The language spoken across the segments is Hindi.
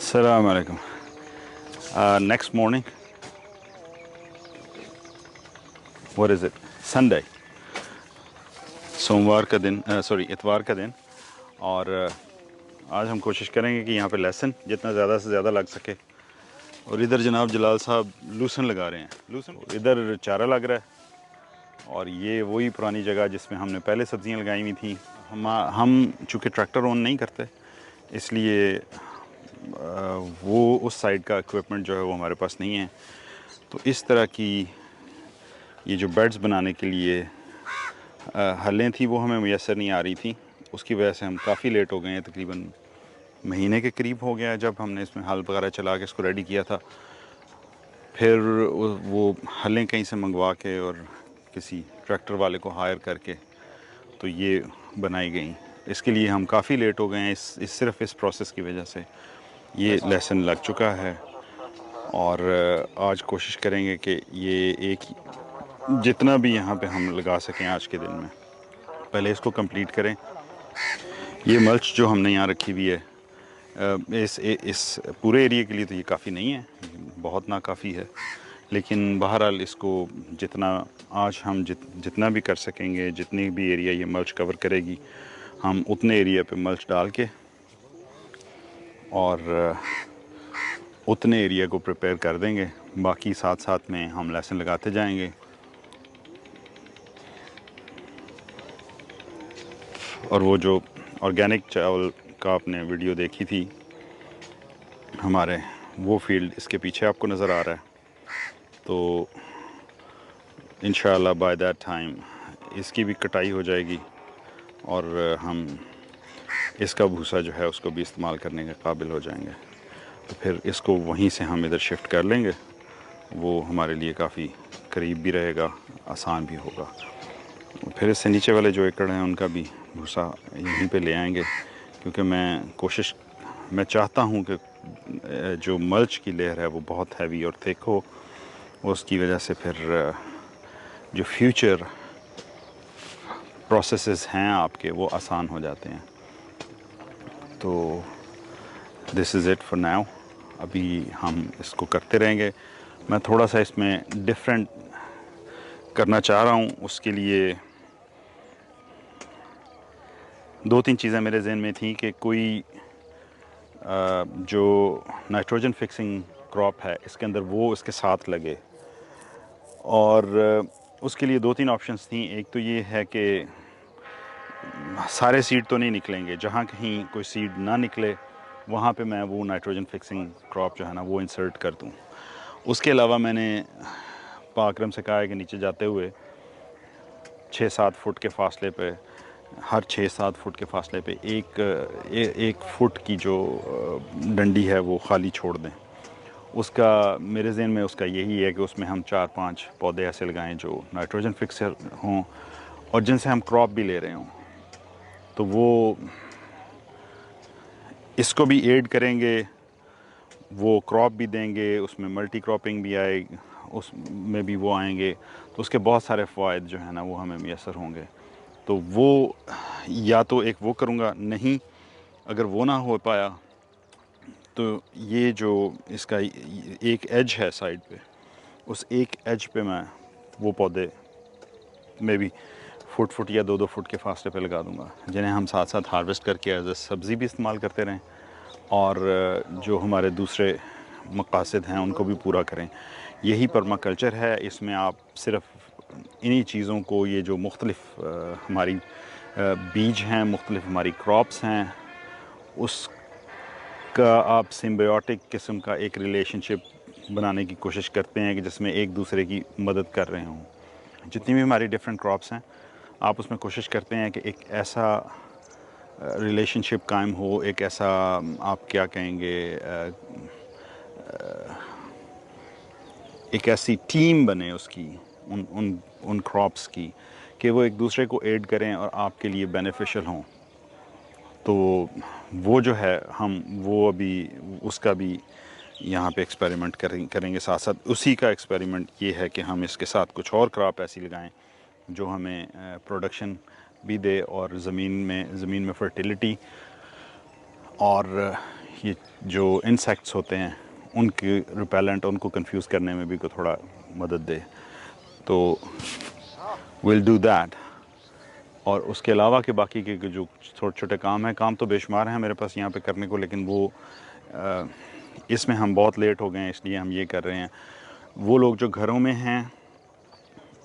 Assalamu alaikum. Next morning, what is it? Sunday. सोमवार का दिन, सॉरी इतवार का दिन। और आज हम कोशिश करेंगे कि यहाँ पे लेसन जितना ज़्यादा से ज़्यादा लग सके। और इधर जनाब जलाल साहब लूसन लगा रहे हैं। लूसन इधर चारा लग रहा है। और ये वही पुरानी जगह जिसमें हमने पहले सब्ज़ियाँ लगाई हुई थी। हम चूँकि ट्रैक्टर ओन नहीं करते, इसलिए वो उस साइड का इक्विपमेंट जो है वो हमारे पास नहीं है। तो इस तरह की ये जो बेड्स बनाने के लिए हलें थी वो हमें मैसर नहीं आ रही थी। उसकी वजह से हम काफ़ी लेट हो गए हैं, तकरीबन महीने के करीब हो गया है जब हमने इसमें हल वगैरह चला के इसको रेडी किया था। फिर वो हलें कहीं से मंगवा के और किसी ट्रैक्टर वाले को हायर करके तो ये बनाई गई। इसके लिए हम काफ़ी लेट हो गए हैं। सिर्फ इस प्रोसेस की वजह से ये लेसन लग चुका है। और आज कोशिश करेंगे कि ये एक जितना भी यहाँ पे हम लगा सकें आज के दिन में, पहले इसको कंप्लीट करें। ये मल्च जो हमने यहाँ रखी हुई है, इस पूरे एरिया के लिए तो ये काफ़ी नहीं है, बहुत नाकाफ़ी है। लेकिन बहरहाल इसको जितना आज हम जितना भी कर सकेंगे, जितनी भी एरिया ये मल्च कवर करेगी, हम उतने एरिया पे मल्च डाल के और उतने एरिया को प्रिपेयर कर देंगे। बाकी साथ साथ में हम लेसन लगाते जाएंगे। और वो जो ऑर्गेनिक चावल का आपने वीडियो देखी थी हमारे, वो फील्ड इसके पीछे आपको नज़र आ रहा है। तो इंशाल्लाह बाय दैट टाइम इसकी भी कटाई हो जाएगी और हम इसका भूसा जो है उसको भी इस्तेमाल करने के काबिल हो जाएंगे। तो फिर इसको वहीं से हम इधर शिफ्ट कर लेंगे। वो हमारे लिए काफ़ी करीब भी रहेगा, आसान भी होगा। फिर इससे नीचे वाले जो एकड़ हैं उनका भी भूसा यहीं पे ले आएंगे, क्योंकि मैं चाहता हूँ कि जो मल्च की लेयर है वो बहुत हैवी और थिक हो। उसकी वजह से फिर जो फ्यूचर प्रोसेसेस हैं आपके वो आसान हो जाते हैं। तो this is it for now. अभी हम इसको करते रहेंगे। मैं थोड़ा सा इसमें डिफरेंट करना चाह रहा हूँ। उसके लिए दो तीन चीज़ें मेरे जहन में थी कि कोई जो नाइट्रोजन फिक्सिंग क्रॉप है इसके अंदर वो इसके साथ लगे। और उसके लिए दो तीन ऑप्शंस थी। एक तो ये है कि सारे सीड तो नहीं निकलेंगे, जहाँ कहीं कोई सीड ना निकले वहाँ पे मैं वो नाइट्रोजन फिक्सिंग क्रॉप जो है ना वो इंसर्ट कर दूँ। उसके अलावा मैंने पाकरम से कहा है कि नीचे जाते हुए 6-7 फुट के फासले पे, हर 6-7 फुट के फासले पे एक फुट की जो डंडी है वो खाली छोड़ दें। उसका मेरे जहन में उसका यही है कि उसमें हम 4-5 पौधे ऐसे लगाएं जो नाइट्रोजन फिक्सर हों और जिनसे हम क्रॉप भी ले रहे हों। तो वो इसको भी ऐड करेंगे, वो क्रॉप भी देंगे, उसमें मल्टी क्रॉपिंग भी आएगी, उसमें भी वो आएंगे। तो उसके बहुत सारे फ़ायदे जो है ना वो हमें मैसर होंगे। तो वो या तो एक वो करूँगा, नहीं अगर वो ना हो पाया तो ये जो इसका एक एज है साइड पे, उस एक एज पे मैं वो पौधे में भी फुट या 2-2 फुट के फासले पे लगा दूंगा, जिन्हें हम साथ साथ हार्वेस्ट करके एज ए सब्ज़ी भी इस्तेमाल करते रहें और जो हमारे दूसरे मकासद हैं उनको भी पूरा करें। यही पर्माकल्चर है। इसमें आप सिर्फ इन्हीं चीज़ों को, ये जो मुख्तलिफ हमारी बीज हैं, मुख्तलिफ हमारी क्रॉप्स हैं, उसका आप सिम्बायोटिक किस्म का एक रिलेशनशिप बनाने की कोशिश करते हैं कि जिसमें एक दूसरे की मदद कर रहे हों। जितनी भी हमारी डिफरेंट क्रॉप्स हैं, आप उसमें कोशिश करते हैं कि एक ऐसा रिलेशनशिप कायम हो, एक ऐसा आप क्या कहेंगे, एक ऐसी टीम बने उसकी, उन क्रॉप्स की, कि वो एक दूसरे को ऐड करें और आपके लिए बेनिफिशियल हों। तो वो जो है हम वो अभी उसका भी यहाँ पे एक्सपेरिमेंट करेंगे। साथ साथ उसी का एक्सपेरिमेंट ये है कि हम इसके साथ कुछ और क्रॉप ऐसी लगाएं जो हमें प्रोडक्शन भी दे और ज़मीन में फर्टिलिटी और ये जो इंसेक्ट्स होते हैं उनके रिपेलेंट, उनको कंफ्यूज करने में भी को थोड़ा मदद दे, तो विल डू दैट। और उसके अलावा के बाकी के जो छोटे छोटे काम हैं, काम तो बेशुमार हैं मेरे पास यहाँ पे करने को, लेकिन वो इसमें हम बहुत लेट हो गए हैं इसलिए हम ये कर रहे हैं। वो लोग जो घरों में हैं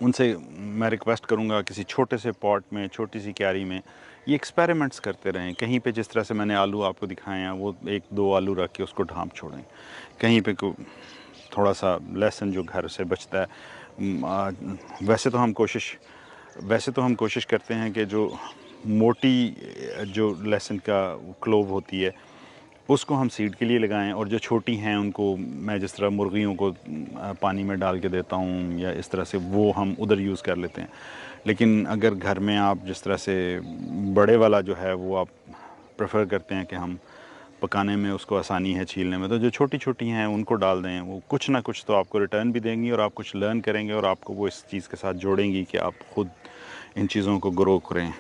उनसे मैं रिक्वेस्ट करूँगा किसी छोटे से पॉट में, छोटी सी क्यारी में ये एक्सपेरिमेंट्स करते रहें। कहीं पे जिस तरह से मैंने आलू आपको दिखाए हैं, वो 1-2 आलू रख के उसको ढांप छोड़ें। कहीं पे को थोड़ा सा लहसुन जो घर से बचता है, वैसे तो हम कोशिश करते हैं कि जो मोटी जो लहसुन का क्लोव होती है उसको हम सीड के लिए लगाएं, और जो छोटी हैं उनको मैं जिस तरह मुर्गियों को पानी में डाल के देता हूं या इस तरह से, वो हम उधर यूज़ कर लेते हैं। लेकिन अगर घर में आप जिस तरह से बड़े वाला जो है वो आप प्रेफर करते हैं कि हम पकाने में उसको आसानी है छीलने में, तो जो छोटी छोटी हैं उनको डाल दें। वो कुछ ना कुछ तो आपको रिटर्न भी देंगी और आप कुछ लर्न करेंगे और आपको वो इस चीज़ के साथ जोड़ेंगी कि आप ख़ुद इन चीज़ों को ग्रो करें।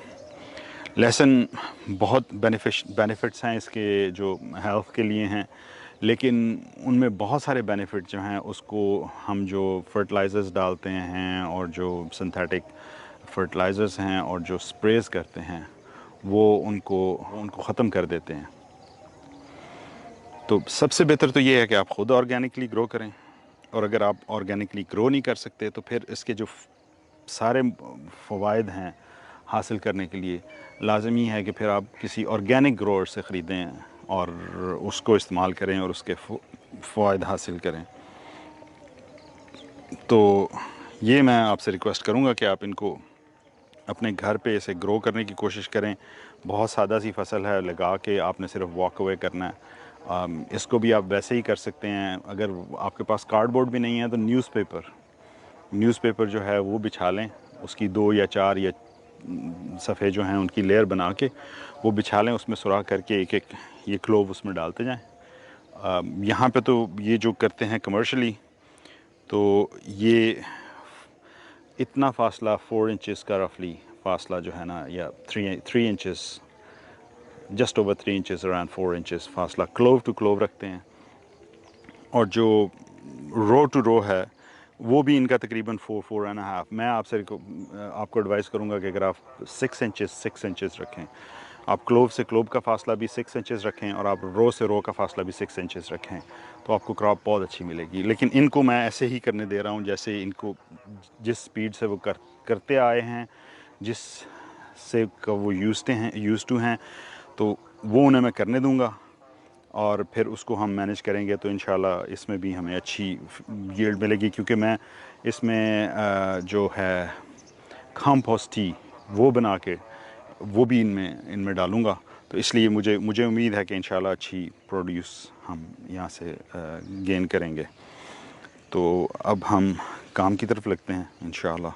लहसुन बहुत बेनिफिट्स हैं इसके जो हेल्थ के लिए हैं, लेकिन उनमें बहुत सारे बेनिफिट जो हैं उसको हम जो फर्टिलाइज़र्स डालते हैं और जो सिंथेटिक फर्टिलाइज़र्स हैं और जो स्प्रेज करते हैं वो उनको ख़त्म कर देते हैं। तो सबसे बेहतर तो ये है कि आप ख़ुद ऑर्गेनिकली ग्रो करें, और अगर आप ऑर्गेनिकली ग्रो नहीं कर सकते तो फिर इसके जो सारे फ़वाइद हैं हासिल करने के लिए लाजमी है कि फिर आप किसी ऑर्गेनिक ग्रोअर से ख़रीदें और उसको इस्तेमाल करें और उसके फ़वाइद हासिल करें। तो ये मैं आपसे रिक्वेस्ट करूँगा कि आप इनको अपने घर पे इसे ग्रो करने की कोशिश करें। बहुत सादा सी फसल है, लगा के आपने सिर्फ वॉक अवे करना है। इसको भी आप वैसे ही कर सकते हैं। अगर आपके पास कार्डबोर्ड भी नहीं है तो न्यूज़पेपर जो है वो बिछा लें, उसकी 2 या 4 या सफ़े जो हैं उनकी लेयर बना के वो बिछा लें, उसमें सुराख करके एक एक ये क्लोव उसमें डालते जाएं। यहाँ पे तो ये जो करते हैं कमर्शियली, तो ये इतना फासला 4 इंचेस का रफली फासला जो है ना, या 3 inches, just over 3 inches, around 4 inches फासला क्लोव टू क्लोव रखते हैं। और जो रो टू रो है वो भी इनका तकरीबन 4-4.5। मैं आपको एडवाइस करूँगा कि अगर आप 6 इंचेस रखें, आप क्लोव से क्लोव का फासला भी 6 इंचेस रखें और आप रो से रो का फासला भी 6 इंचेस रखें, तो आपको क्रॉप बहुत अच्छी मिलेगी। लेकिन इनको मैं ऐसे ही करने दे रहा हूँ जैसे इनको जिस स्पीड से वो करते आए हैं, जिस से वो यूज़ टू हैं, तो वो उन्हें मैं करने दूँगा और फिर उसको हम मैनेज करेंगे। तो इंशाल्लाह इसमें भी हमें अच्छी यील्ड मिलेगी, क्योंकि मैं इसमें जो है कंपोस्ट टी वो बना के वो भी इनमें डालूँगा। तो इसलिए मुझे उम्मीद है कि इंशाल्लाह अच्छी प्रोड्यूस हम यहाँ से गेन करेंगे। तो अब हम काम की तरफ लगते हैं इंशाल्लाह।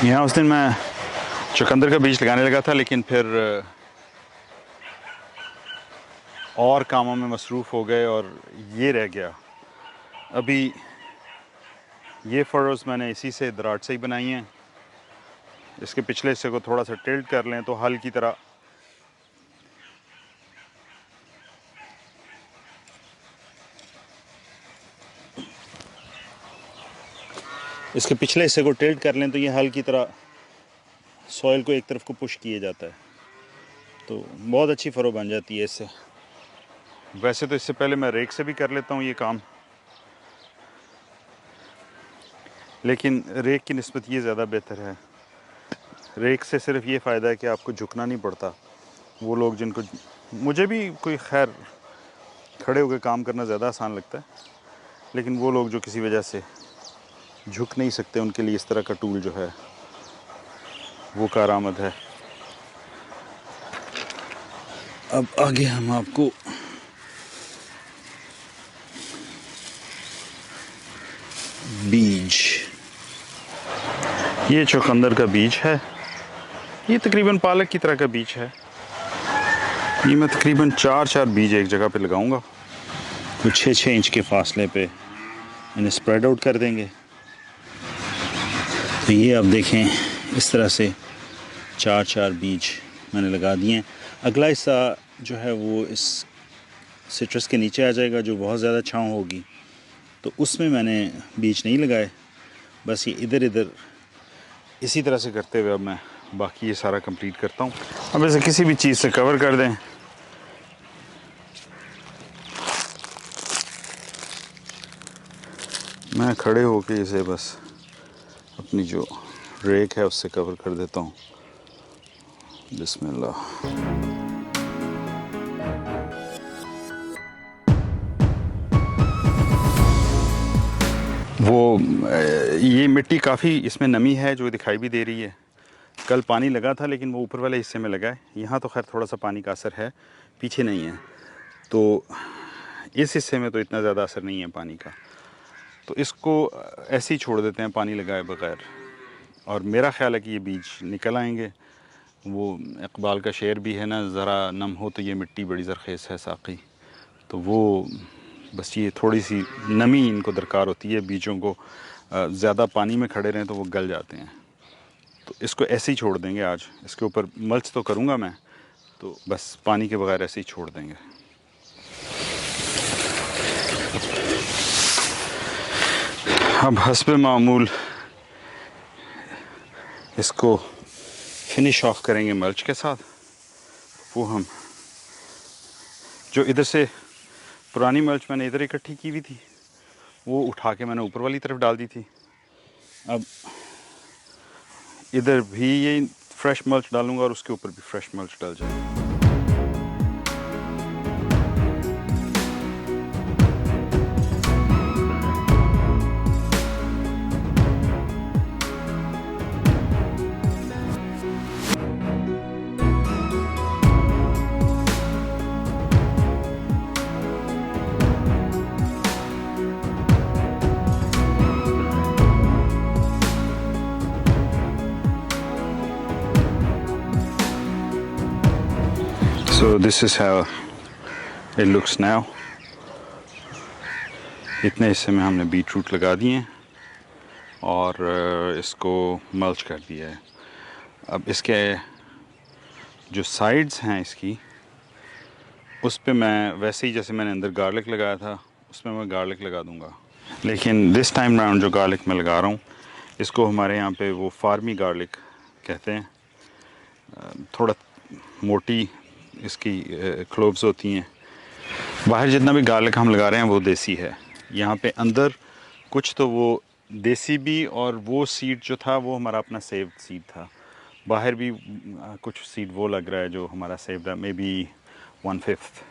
यहाँ उस दिन मैं चुकंदर का बीज लगाने लगा था, लेकिन फिर और कामों में मसरूफ़ हो गए और ये रह गया। अभी ये फरोज़ मैंने इसी से दराट से ही बनाई हैं। इसके पिछले हिस्से को थोड़ा सा टिल्ट कर लें तो हल की तरह इसके पिछले हिस्से को टिल्ट कर लें तो ये हल की तरह सॉइल को एक तरफ को पुश किए जाता है, तो बहुत अच्छी फ़रो बन जाती है इससे। वैसे तो इससे पहले मैं रेक से भी कर लेता हूँ ये काम, लेकिन रेक की निस्बत ये ज़्यादा बेहतर है। रेक से सिर्फ ये फ़ायदा है कि आपको झुकना नहीं पड़ता। वो लोग जिनको, मुझे भी कोई खैर खड़े होकर काम करना ज़्यादा आसान लगता है, लेकिन वो लोग जो किसी वजह से झुक नहीं सकते, उनके लिए इस तरह का टूल जो है वो कारआमद है। अब आगे हम आपको बीज, ये चुकंदर का बीज है। ये तकरीबन पालक की तरह का बीज है। ये मैं तकरीबन 4 बीज एक जगह पे लगाऊंगा, कुछ 6 इंच के फासले पे इन्हें स्प्रेड आउट कर देंगे। तो ये आप देखें इस तरह से 4 बीज मैंने लगा दिए हैं। अगला हिस्सा जो है वो इस सिट्रस के नीचे आ जाएगा, जो बहुत ज़्यादा छाँव होगी, तो उसमें मैंने बीज नहीं लगाए। बस ये इधर इधर इसी तरह से करते हुए अब मैं बाकी ये सारा कंप्लीट करता हूँ। अब इसे किसी भी चीज़ से कवर कर दें। मैं खड़े होके इसे बस अपनी जो रेक है उससे कवर कर देता हूँ। बिस्मिल्लाह। वो ये मिट्टी काफ़ी इसमें नमी है जो दिखाई भी दे रही है। कल पानी लगा था लेकिन वो ऊपर वाले हिस्से में लगा है। यहाँ तो खैर थोड़ा सा पानी का असर है, पीछे नहीं है। तो इस हिस्से में तो इतना ज़्यादा असर नहीं है पानी का। तो इसको ऐसे ही छोड़ देते हैं पानी लगाए बगैर। और मेरा ख्याल है कि ये बीज निकल आएंगे। वो इकबाल का शेर भी है ना, ज़रा नम हो तो ये मिट्टी बड़ी ज़रख़ेज़ है साक़ी। तो वो बस ये थोड़ी सी नमी इनको दरकार होती है बीजों को। ज़्यादा पानी में खड़े रहें तो वो गल जाते हैं। तो इसको ऐसे ही छोड़ देंगे आज। इसके ऊपर मल्च तो करूँगा मैं, तो बस पानी के बगैर ऐसे ही छोड़ देंगे। अब हस्बे मामूल इसको फिनिश ऑफ करेंगे मल्च के साथ। वो हम जो इधर से पुरानी मल्च मैंने इधर इकट्ठी की हुई थी, वो उठा के मैंने ऊपर वाली तरफ डाल दी थी। अब इधर भी ये फ्रेश मल्च डालूंगा और उसके ऊपर भी फ्रेश मल्च डाल जाएगा। So this is how it looks now. इतने हिस्से में हमने बीट रूट लगा दिए हैं और इसको मल्च कर दिया है। अब इसके जो साइड्स हैं इसकी, उस पे मैं वैसे ही जैसे मैंने अंदर गार्लिक लगाया था उसमें मैं गार्लिक लगा दूंगा। लेकिन दिस टाइम राउंड जो गार्लिक मैं लगा रहा हूँ, इसको हमारे यहाँ पे वो फार्मी गार्लिक कहते हैं। थोड़ा मोटी इसकी क्लोव्स होती हैं। बाहर जितना भी गार्लिक हम लगा रहे हैं वो देसी है। यहाँ पे अंदर कुछ तो वो देसी भी, और वो सीड जो था वो हमारा अपना सेव्ड सीड था। बाहर भी कुछ सीड वो लग रहा है जो हमारा सेव्ड है, मे बी 1/5।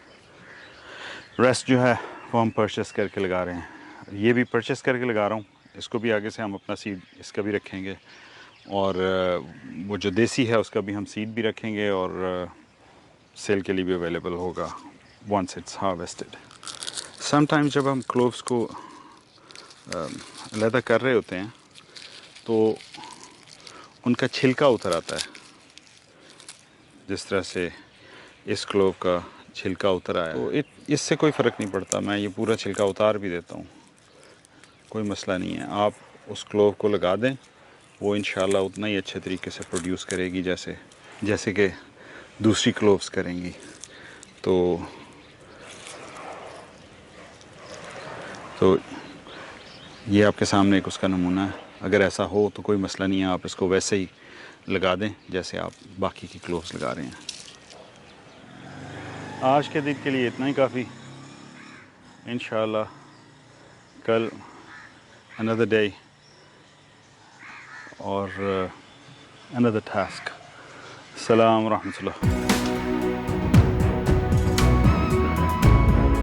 रेस्ट जो है वो हम परचेस करके लगा रहे हैं। ये भी परचेस करके लगा रहा हूँ। इसको भी आगे से हम अपना सीड इसका भी रखेंगे, और वो जो देसी है उसका भी हम सीड भी रखेंगे, और सेल के लिए भी अवेलेबल होगा वंस इट्स हार्वेस्टेड। समटाइम्स जब हम क्लोव्स को अलग कर रहे होते हैं तो उनका छिलका उतर आता है, जिस तरह से इस क्लोव का छिलका उतर आया। तो इससे कोई फ़र्क नहीं पड़ता, मैं ये पूरा छिलका उतार भी देता हूँ, कोई मसला नहीं है। आप उस क्लोव को लगा दें, वो इंशाल्लाह उतना ही अच्छे तरीके से प्रोड्यूस करेगी जैसे कि दूसरी क्लोव्स करेंगी। तो ये आपके सामने एक उसका नमूना है। अगर ऐसा हो तो कोई मसला नहीं है, आप इसको वैसे ही लगा दें जैसे आप बाकी की क्लोव्स लगा रहे हैं। आज के दिन के लिए इतना ही काफ़ी। इंशाल्लाह कल another day और another task। अस्सलाम रहमतुल्लाह।